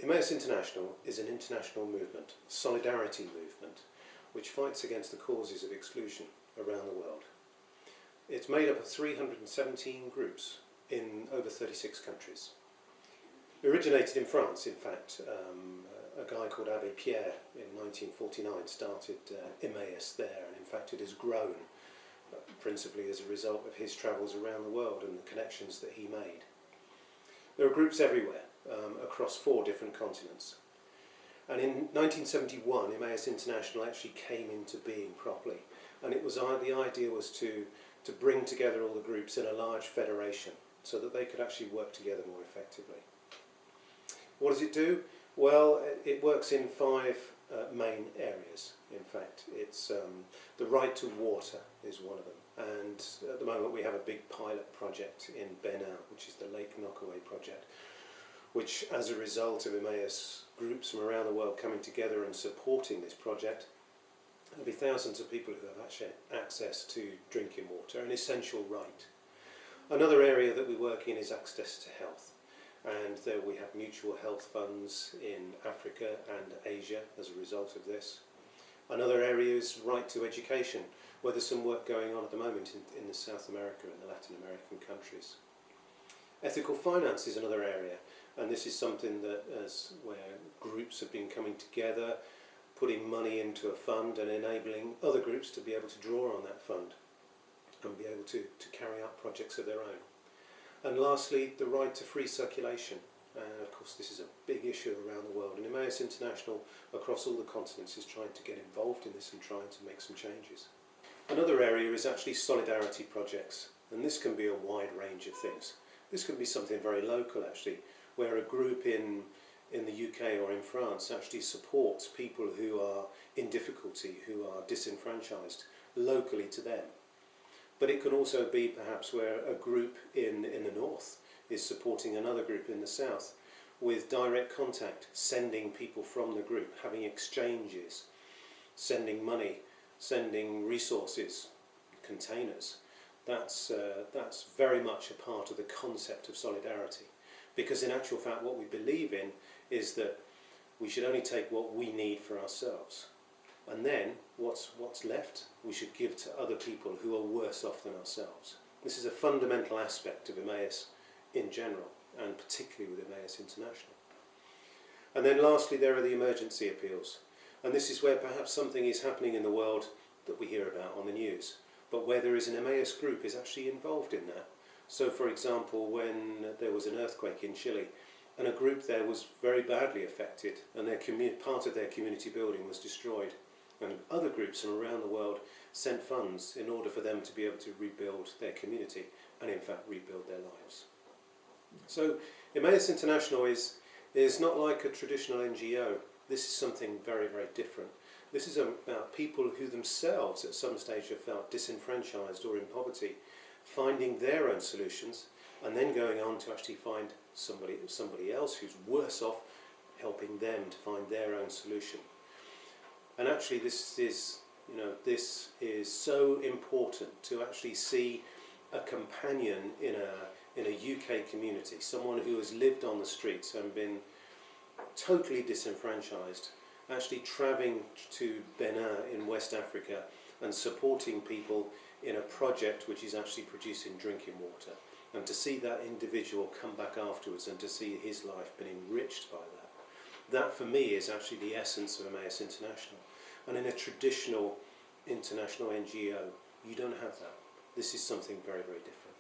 Emmaus International is an international movement, a solidarity movement, which fights against the causes of exclusion around the world. It's made up of 317 groups in over 36 countries. It originated in France, in fact. A guy called Abbé Pierre in 1949 started Emmaus there, and in fact it has grown principally as a result of his travels around the world and the connections that he made. There are groups everywhere, across 4 different continents. And in 1971, Emmaus International actually came into being properly. And it was the idea was to bring together all the groups in a large federation so that they could actually work together more effectively. What does it do? Well, it works in 5 main areas. In fact, it's the right to water is one of them. And at the moment we have a big pilot project in Benin, which is the Lake Knockaway project, which as a result of Emmaus groups from around the world coming together and supporting this project, there'll be thousands of people who have actually access to drinking water, an essential right. Another area that we work in is access to health. And there we have mutual health funds in Africa and Asia as a result of this. Another area is right to education, where there's some work going on at the moment in the South America and the Latin American countries. Ethical finance is another area, and this is something that where groups have been coming together, putting money into a fund and enabling other groups to be able to draw on that fund and be able to carry out projects of their own. And lastly, the right to free circulation. And of course this is a big issue around the world, and Emmaus International across all the continents is trying to get involved in this and trying to make some changes. Another area is actually solidarity projects, and this can be a wide range of things. This can be something very local actually, where a group in the UK or in France actually supports people who are in difficulty, who are disenfranchised locally to them. But it can also be perhaps where a group in the north is supporting another group in the south with direct contact, sending people from the group, having exchanges, sending money, sending resources, containers. That's very much a part of the concept of solidarity. Because in actual fact what we believe in is that we should only take what we need for ourselves. And then what's left we should give to other people who are worse off than ourselves. This is a fundamental aspect of Emmaus in general, and particularly with Emmaus International. And then lastly there are the emergency appeals. And this is where perhaps something is happening in the world that we hear about on the news, but where there is an Emmaus group is actually involved in that. So for example, when there was an earthquake in Chile, and a group there was very badly affected, and part of their community building was destroyed. And other groups from around the world sent funds in order for them to be able to rebuild their community and in fact rebuild their lives. So Emmaus International is not like a traditional NGO. This is something very, very different. This is about people who themselves at some stage have felt disenfranchised or in poverty, finding their own solutions and then going on to actually find somebody else who's worse off, helping them to find their own solution. And actually this is so important to actually see a companion in a UK community, someone who has lived on the streets and been totally disenfranchised, actually travelling to Benin in West Africa and supporting people in a project which is actually producing drinking water. And to see that individual come back afterwards and to see his life being enriched by that. That for me is actually the essence of Emmaus International. And in a traditional international NGO, you don't have that. This is something very, very different.